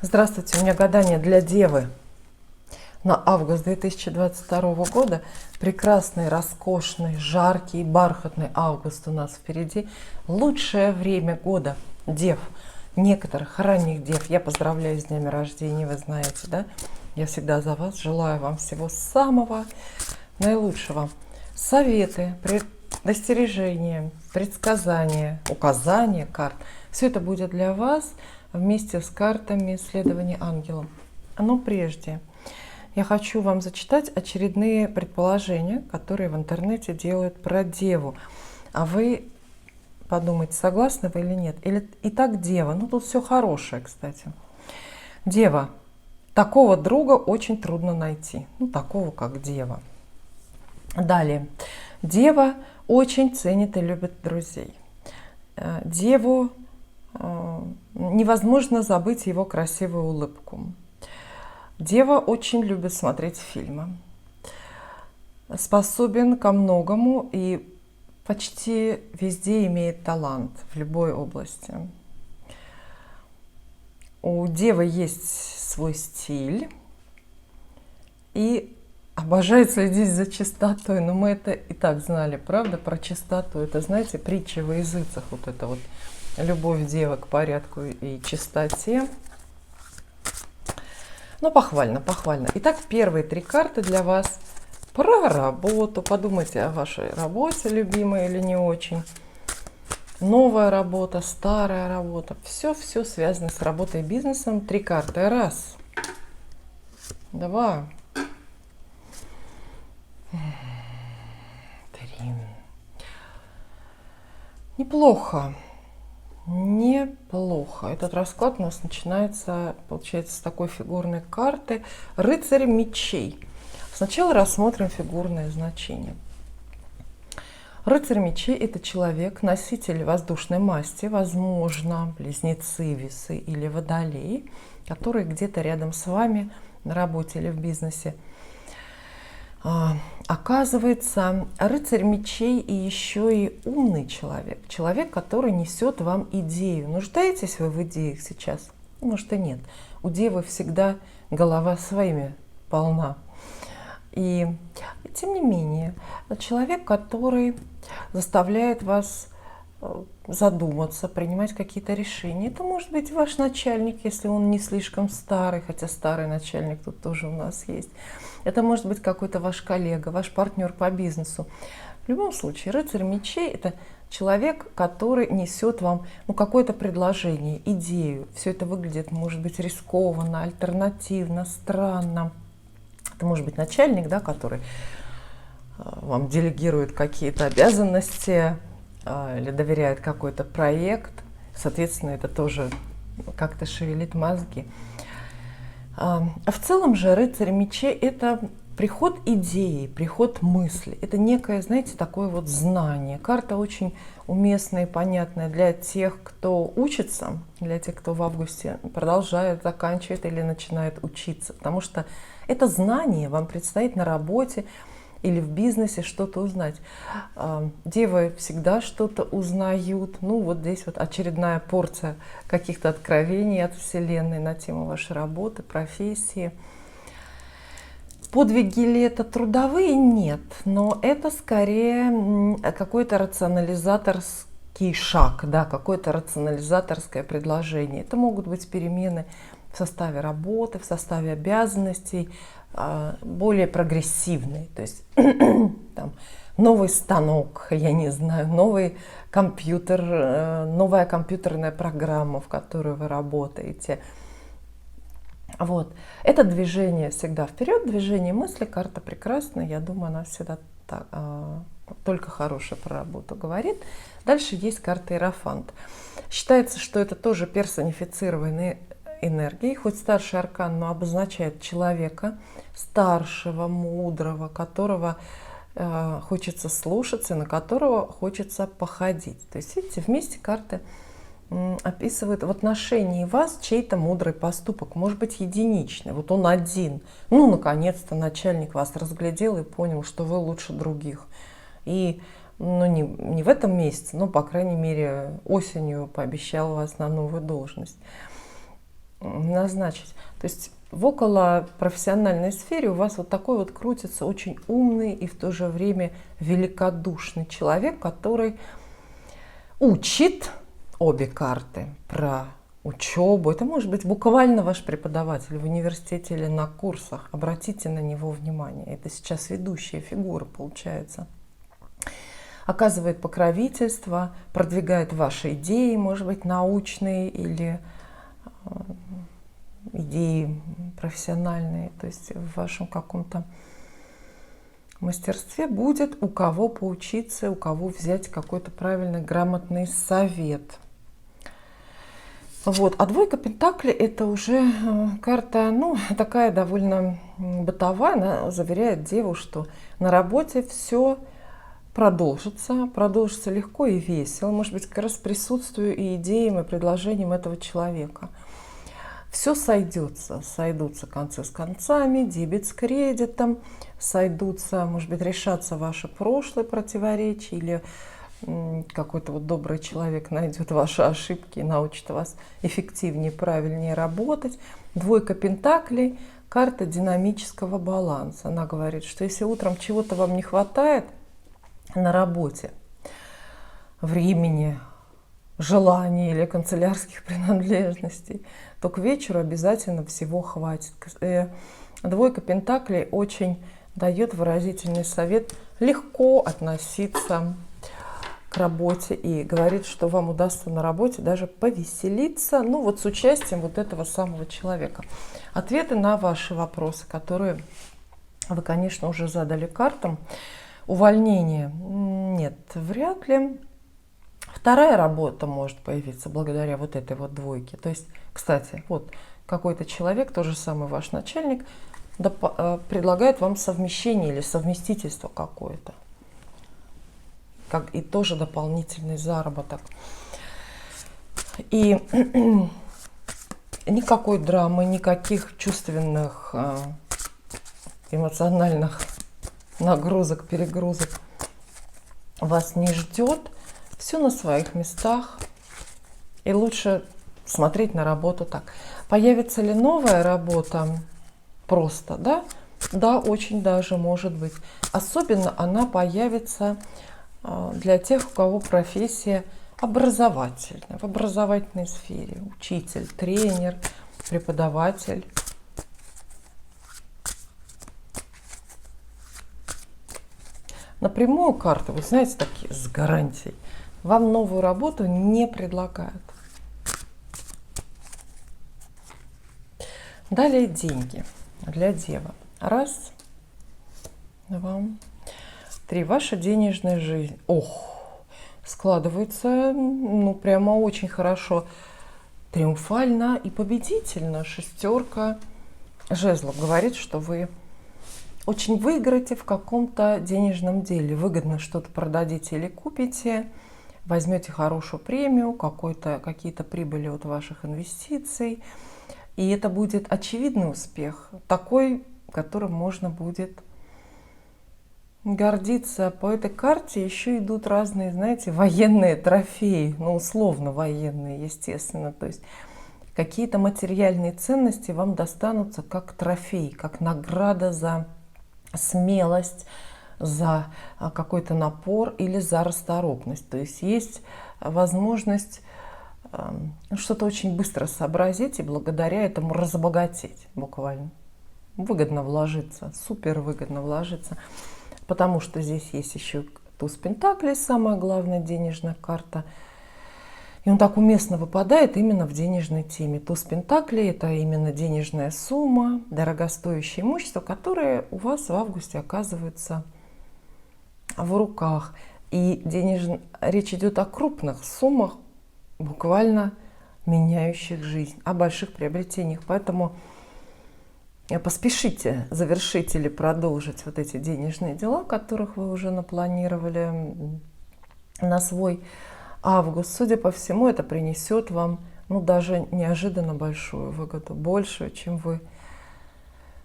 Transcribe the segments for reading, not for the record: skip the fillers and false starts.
Здравствуйте, у меня гадание для Девы на август 2022 года. Прекрасный, роскошный, жаркий, бархатный август у нас впереди. Лучшее время года Дев, некоторых ранних Дев. Я поздравляю с днями рождения, вы знаете, да? Я всегда за вас, желаю вам всего самого наилучшего. Советы, предостережения, предсказания, указания карт. Все это будет для вас вместе с картами исследования ангелом. Но прежде я хочу вам зачитать очередные предположения, которые в интернете делают про Деву. А вы подумайте, согласны вы или нет. Итак, Дева. Ну, тут все хорошее, кстати. Дева. Такого друга очень трудно найти. Ну, такого, как Дева. Далее. Дева очень ценит и любит друзей. Деву невозможно забыть его красивую улыбку. Дева очень любит смотреть фильмы. Способен ко многому и почти везде имеет талант в любой области. У Девы есть свой стиль и обожает следить за чистотой. Но мы это и так знали, правда, про чистоту. Это, знаете, притча во языцах, вот это вот любовь Девы к порядку и чистоте. Ну, похвально, похвально. Итак, первые три карты для вас про работу. Подумайте о вашей работе, любимой или не очень. Новая работа, старая работа. Все связано с работой и бизнесом. Три карты. Раз. Два. Три. Неплохо. Неплохо. Этот расклад у нас начинается, получается, с такой фигурной карты. Рыцарь мечей. Сначала рассмотрим фигурное значение. Рыцарь мечей – это человек, носитель воздушной масти, возможно, близнецы, весы или водолей, которые где-то рядом с вами на работе или в бизнесе. Оказывается, рыцарь мечей и еще и умный человек. Человек, который несет вам идею. Нуждаетесь вы в идеях сейчас? Может и нет. У Девы всегда голова своими полна. И тем не менее, человек, который заставляет вас задуматься, принимать какие-то решения. Это может быть ваш начальник, если он не слишком старый, хотя старый начальник тут тоже у нас есть. Это может быть какой-то ваш коллега, ваш партнер по бизнесу. В любом случае, рыцарь мечей – это человек, который несет вам какое-то предложение, идею. Все это выглядит, может быть, рискованно, альтернативно, странно. Это может быть начальник, да, который вам делегирует какие-то обязанности или доверяет какой-то проект. Соответственно, это тоже как-то шевелит мозги. А в целом же рыцарь мечей – это приход идеи, приход мысли. Это некое, знаете, такое вот знание. Карта очень уместная и понятная для тех, кто учится, для тех, кто в августе продолжает, заканчивает или начинает учиться. Потому что это знание вам предстоит на работе или в бизнесе что-то узнать. Девы всегда что-то узнают. Ну, вот здесь вот очередная порция каких-то откровений от Вселенной на тему вашей работы, профессии. Подвиги ли это трудовые? Нет. Но это скорее какой-то рационализаторский шаг, да, какое-то рационализаторское предложение. Это могут быть перемены в составе работы, в составе обязанностей, более прогрессивные, то есть там, новый станок, я не знаю, новый компьютер, новая компьютерная программа, в которой вы работаете. Вот. Это движение всегда вперед, движение мысли, карта прекрасная, я думаю, она всегда только хорошее про работу говорит. Дальше есть карта Иерофант. Считается, что это тоже персонифицированные энергии, хоть старший аркан, но обозначает человека старшего, мудрого, которого хочется слушаться, на которого хочется походить. То есть, видите, вместе карты описывают в отношении вас чей-то мудрый поступок, может быть, единичный. Вот он один. Ну, наконец-то начальник вас разглядел и понял, что вы лучше других. И не в этом месяце, но, по крайней мере, осенью пообещал вас на новую должность. назначить. То есть в около профессиональной сфере у вас вот такой вот крутится очень умный и в то же время великодушный человек, который учит обе карты про учебу. Это может быть буквально ваш преподаватель в университете или на курсах. Обратите на него внимание. Это сейчас ведущая фигура получается. Оказывает покровительство, продвигает ваши идеи, может быть, научные или идеи профессиональные, то есть в вашем каком-то мастерстве будет у кого поучиться, у кого взять какой-то правильный, грамотный совет. Вот. А двойка пентаклей — это уже карта, ну, такая довольно бытовая. Она заверяет деву, что на работе все продолжится легко и весело, может быть, как раз присутствию и идеям, и предложениям этого человека. Все сойдутся концы с концами, дебет с кредитом, сойдутся, может быть, решатся ваши прошлые противоречия, или какой-то вот добрый человек найдет ваши ошибки и научит вас эффективнее, правильнее работать. Двойка пентаклей — карта динамического баланса. Она говорит, что если утром чего-то вам не хватает на работе, времени, желаний или канцелярских принадлежностей, то к вечеру обязательно всего хватит. Двойка пентаклей очень дает выразительный совет легко относиться к работе и говорит, что вам удастся на работе даже повеселиться, ну вот с участием вот этого самого человека. Ответы на ваши вопросы, которые вы, конечно, уже задали картам. Увольнение нет, вряд ли. Вторая работа может появиться благодаря вот этой вот двойке. То есть, кстати, вот какой-то человек, тот же самый ваш начальник, предлагает вам совмещение или совместительство какое-то. И тоже дополнительный заработок. И никакой драмы, никаких чувственных, эмоциональных нагрузок, перегрузок вас не ждет. Все на своих местах. И лучше смотреть на работу так. Появится ли новая работа просто, да? Да, очень даже может быть. Особенно она появится для тех, у кого профессия образовательная, в образовательной сфере. Учитель, тренер, преподаватель. Напрямую карты, вы знаете, такие с гарантией, вам новую работу не предлагают. Далее деньги для девы. Раз, два, три. Ваша денежная жизнь. Ох, складывается, ну, прямо очень хорошо. Триумфально и победительно. Шестерка жезлов говорит, что вы очень выиграете в каком-то денежном деле. Выгодно что-то продадите или купите, возьмете хорошую премию, какие-то прибыли от ваших инвестиций. И это будет очевидный успех, такой, которым можно будет гордиться. По этой карте еще идут разные, знаете, военные трофеи, ну, условно военные, естественно. То есть какие-то материальные ценности вам достанутся как трофей, как награда за смелость, за какой-то напор или за расторопность. То есть есть возможность что-то очень быстро сообразить и благодаря этому разбогатеть буквально. Выгодно вложиться, супер выгодно вложиться, потому что здесь есть еще туз пентаклей, самая главная денежная карта. И он так уместно выпадает именно в денежной теме. Туз пентаклей — это именно денежная сумма, дорогостоящее имущество, которое у вас в августе оказывается в руках. И речь идет о крупных суммах, буквально меняющих жизнь, о больших приобретениях. Поэтому поспешите завершить или продолжить вот эти денежные дела, которых вы уже напланировали на свой август. Судя по всему, это принесет вам, ну, даже неожиданно большую выгоду, большую, чем вы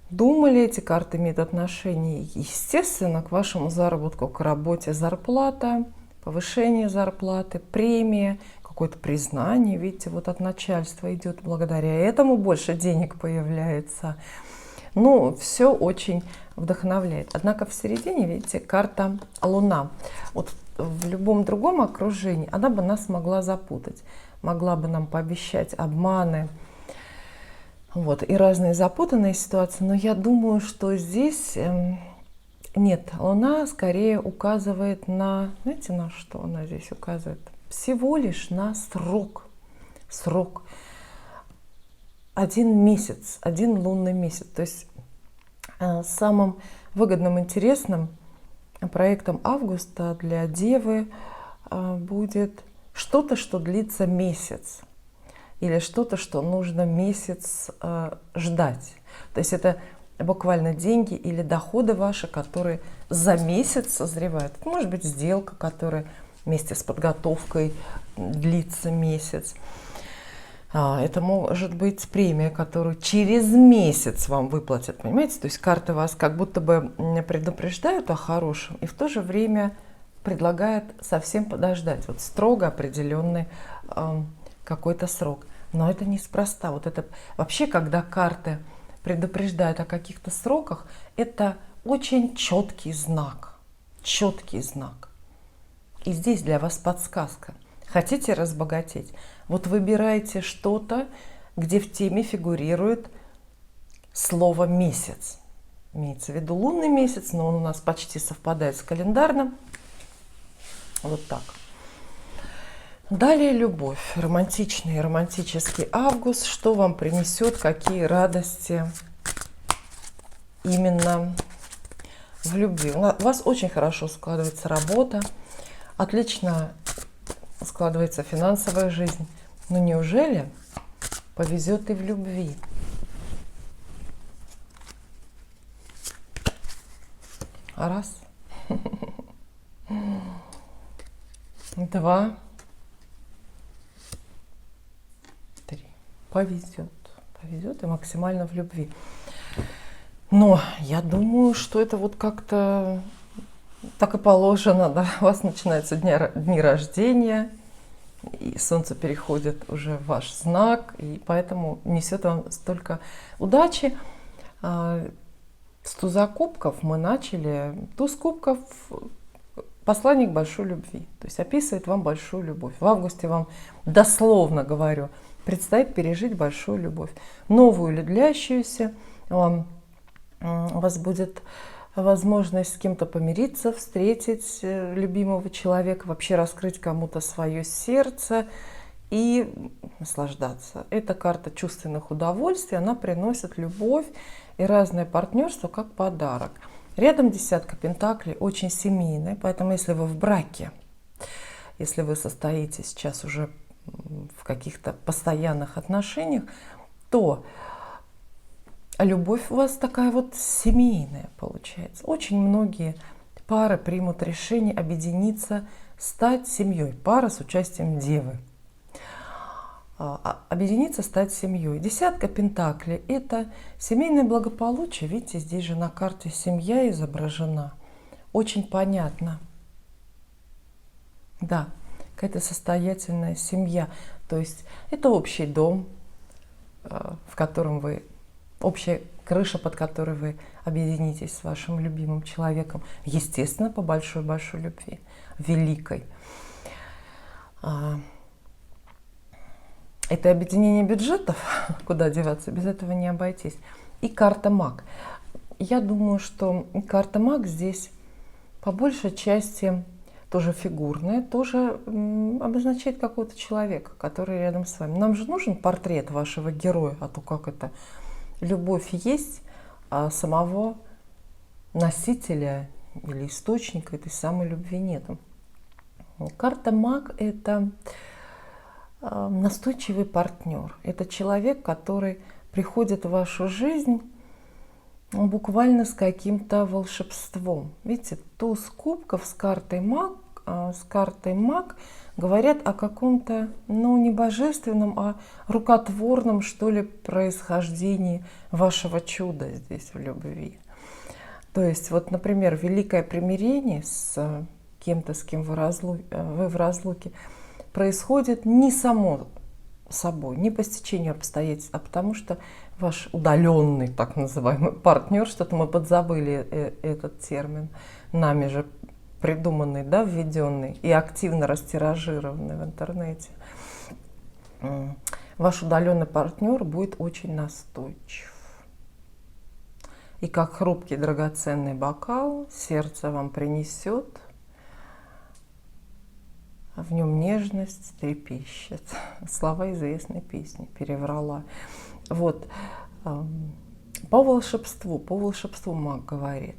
думали. Эти карты имеют отношение, естественно, к вашему заработку, к работе, зарплата, повышение зарплаты, премия, какое-то признание, видите, вот от начальства идет, благодаря этому больше денег появляется. Ну, все очень вдохновляет. Однако в середине, видите, карта Луна. Вот в любом другом окружении она бы нас могла запутать, могла бы нам пообещать обманы, вот, и разные запутанные ситуации. Но я думаю, что здесь нет, Луна скорее указывает на, знаете, на что она здесь указывает? Всего лишь на срок. Срок. 1 месяц, 1 лунный месяц. То есть самым выгодным, интересным проектом августа для Девы будет что-то, что длится месяц. Или что-то, что нужно месяц ждать. То есть это буквально деньги или доходы ваши, которые за месяц созревают. Это может быть сделка, которая вместе с подготовкой длится месяц. Это может быть премия, которую через месяц вам выплатят, понимаете? То есть карты вас как будто бы предупреждают о хорошем и в то же время предлагают совсем подождать. Вот строго определенный какой-то срок. Но это неспроста. Вот это вообще, когда карты предупреждают о каких-то сроках, это очень четкий знак. Четкий знак. И здесь для вас подсказка. Хотите разбогатеть? Вот выбирайте что-то, где в теме фигурирует слово «месяц». Имеется в виду лунный месяц, но он у нас почти совпадает с календарным. Вот так. Далее любовь. Романтический август. Что вам принесет, какие радости именно в любви? У вас очень хорошо складывается работа, отлично складывается финансовая жизнь. Но неужели повезет и в любви? Раз. Два. Три. Повезет. Повезет и максимально в любви. Но я думаю, что это вот как-то так и положено. Да? У вас начинаются дни рождения, и Солнце переходит уже в ваш знак, и поэтому несет вам столько удачи. С туза кубков мы начали. Туз кубков – посланник большой любви. То есть описывает вам большую любовь. В августе вам, дословно говорю, предстоит пережить большую любовь. Новую или длящуюся. У вас будет возможность с кем-то помириться, встретить любимого человека, вообще раскрыть кому-то свое сердце и наслаждаться. Это карта чувственных удовольствий, она приносит любовь и разное партнерство как подарок. Рядом десятка пентаклей, очень семейная, поэтому если вы в браке, если вы состоите сейчас уже в каких-то постоянных отношениях, то любовь у вас такая вот семейная получается. Очень многие пары примут решение объединиться, стать семьей. Пара с участием Девы. Объединиться, стать семьей. Десятка пентаклей – это семейное благополучие. Видите, здесь же на карте семья изображена. Очень понятно. Да, какая-то состоятельная семья. То есть это общий дом, в котором вы, общая крыша, под которой вы объединитесь с вашим любимым человеком. Естественно, по большой-большой любви, великой. Это объединение бюджетов, куда деваться, без этого не обойтись. И карта Маг. Я думаю, что карта Маг здесь по большей части тоже фигурная, тоже обозначает какого-то человека, который рядом с вами. Нам же нужен портрет вашего героя, а то как это? Любовь есть, а самого носителя или источника этой самой любви нет. Карта Маг – это настойчивый партнер. Это человек, который приходит в вашу жизнь буквально с каким-то волшебством. Видите, туз кубков с картой Маг говорят о каком-то, не божественном, а рукотворном, что ли, происхождении вашего чуда здесь в любви. То есть, вот, например, великое примирение с кем-то, с кем вы в разлуке, происходит не само собой, не по стечению обстоятельств, а потому что ваш удаленный, так называемый, партнер, что-то мы подзабыли этот термин, нами же придуманный, да, введенный и активно растиражированный в интернете. Ваш удаленный партнер будет очень настойчив. И как хрупкий драгоценный бокал сердце вам принесет, в нем нежность трепещет. Слова известной песни, переврала. Вот. По волшебству маг говорит.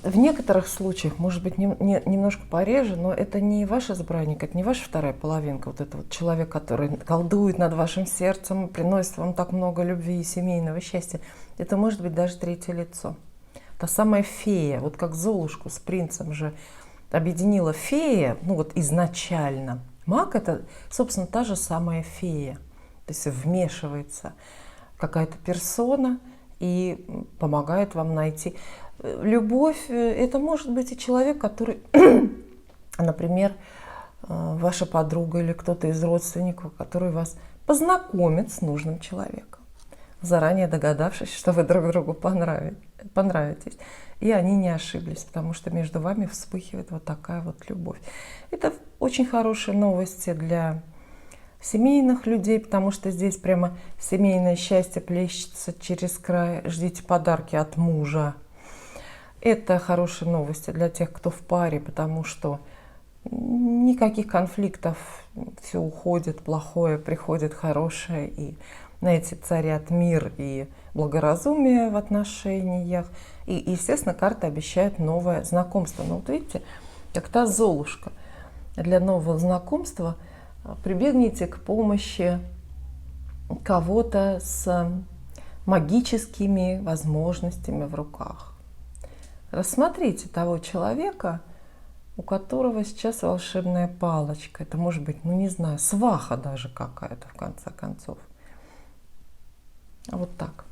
В некоторых случаях, может быть, немножко пореже, но это не ваш избранник, это не ваша вторая половинка, вот этот вот человек, который колдует над вашим сердцем, приносит вам так много любви и семейного счастья. Это может быть даже третье лицо. Та самая фея, вот как Золушку с принцем же объединила фея, ну вот изначально. Маг — это, собственно, та же самая фея. То есть вмешивается какая-то персона и помогает вам найти. Любовь — это может быть и человек, который, например, ваша подруга или кто-то из родственников, который вас познакомит с нужным человеком, заранее догадавшись, что вы друг другу понравитесь. И они не ошиблись, потому что между вами вспыхивает вот такая вот любовь. Это очень хорошие новости для семейных людей, потому что здесь прямо семейное счастье плещется через край. Ждите подарки от мужа. Это хорошие новости для тех, кто в паре, потому что никаких конфликтов, все уходит, плохое приходит хорошее, и, знаете, царят мир и благоразумие в отношениях. И, естественно, карты обещают новое знакомство. Но вот видите, как та Золушка. Для нового знакомства прибегните к помощи кого-то с магическими возможностями в руках. Рассмотрите того человека, у которого сейчас волшебная палочка. Это может быть, ну не знаю, сваха даже какая-то, в конце концов. Вот так.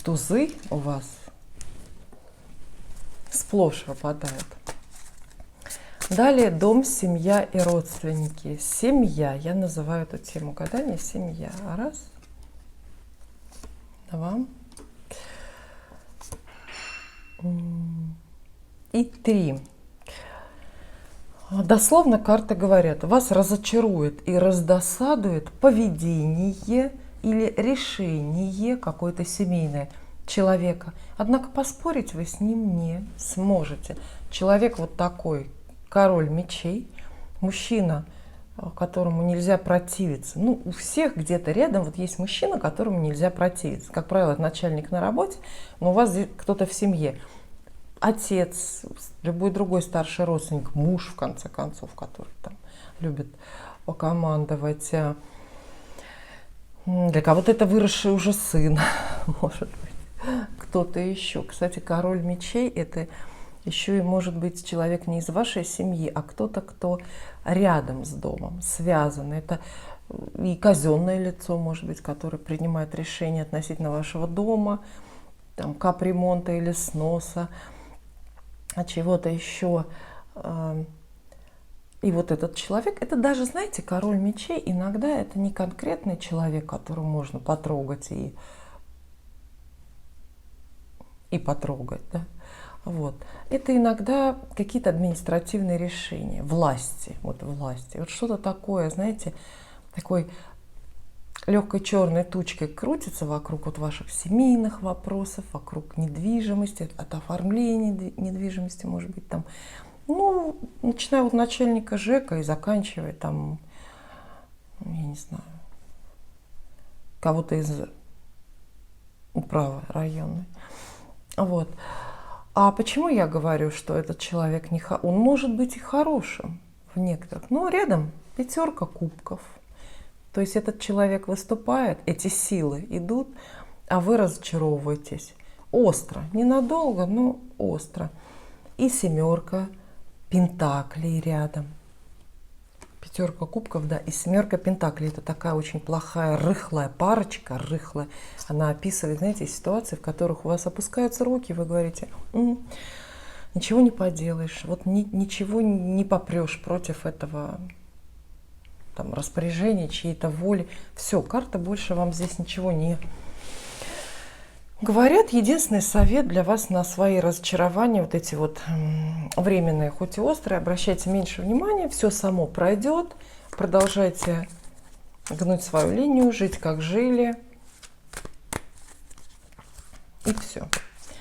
Тузы у вас сплошь выпадают. Далее дом, семья и родственники. Семья. Я называю эту тему гадания семья. Раз, два и три. Дословно карты говорят, вас разочарует и раздосадует поведение или решение какое-то семейное человека. Однако поспорить вы с ним не сможете. Человек вот такой, король мечей, мужчина, которому нельзя противиться. Ну, у всех где-то рядом вот есть мужчина, которому нельзя противиться. Как правило, это начальник на работе, но у вас здесь кто-то в семье. Отец, любой другой старший родственник, муж, в конце концов, который там любит покомандовать. Для кого-то это выросший уже сын, может быть, кто-то еще. Кстати, король мечей — это еще и может быть человек не из вашей семьи, а кто-то, кто рядом с домом, связан. Это и казенное лицо, может быть, которое принимает решение относительно вашего дома, там, капремонта или сноса, чего-то еще. И вот этот человек, это даже, знаете, король мечей, иногда это не конкретный человек, которого можно потрогать и потрогать, да? Вот. Это иногда какие-то административные решения, власти. Вот что-то такое, знаете, такой легкой черной тучкой крутится вокруг вот ваших семейных вопросов, вокруг недвижимости, от оформления недвижимости, может быть, там, ну, начиная от начальника ЖЭКа и заканчивая там, я не знаю, кого-то из управы районной. Вот. А почему я говорю, что этот человек не он может быть и хорошим в некоторых, но рядом 5 кубков. То есть этот человек выступает, эти силы идут, а вы разочаровываетесь. Остро, ненадолго, но остро. И 7 пентаклей рядом. 5 кубков, да, и 7 пентаклей. Это такая очень плохая, рыхлая парочка, рыхлая. Она описывает, знаете, ситуации, в которых у вас опускаются руки, вы говорите, ничего не поделаешь, вот ничего не попрешь против этого там, распоряжения, чьей-то воли. Все, карта больше вам здесь ничего не говорят. Единственный совет для вас на свои разочарования, вот эти вот временные, хоть и острые, обращайте меньше внимания, все само пройдет, продолжайте гнуть свою линию, жить как жили, и все.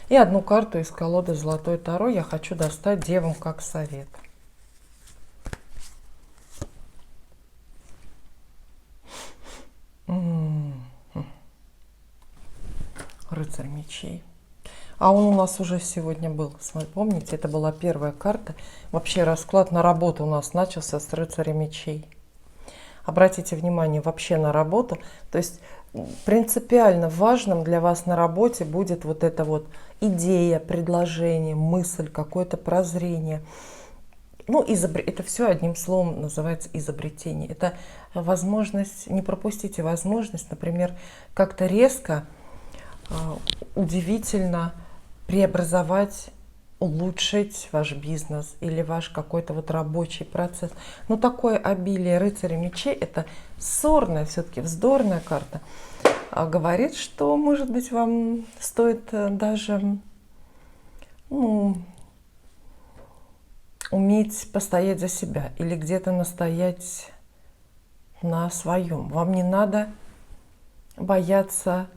И одну карту из колоды «Золотой Таро» я хочу достать девам как совет. Рыцарь мечей. А он у нас уже сегодня был. Помните, это была первая карта. Вообще расклад на работу у нас начался с рыцаря мечей. Обратите внимание вообще на работу. То есть принципиально важным для вас на работе будет вот эта вот идея, предложение, мысль, какое-то прозрение. Ну, это все одним словом называется изобретение. Это возможность, не пропустите возможность, например, как-то резко, удивительно преобразовать, улучшить ваш бизнес или ваш какой-то вот рабочий процесс. Но такое обилие рыцаря мечей, это ссорная, все-таки вздорная карта, говорит, что, может быть, вам стоит даже уметь постоять за себя или где-то настоять на своем. Вам не надо бояться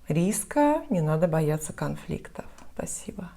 риска, не надо бояться конфликтов. Спасибо.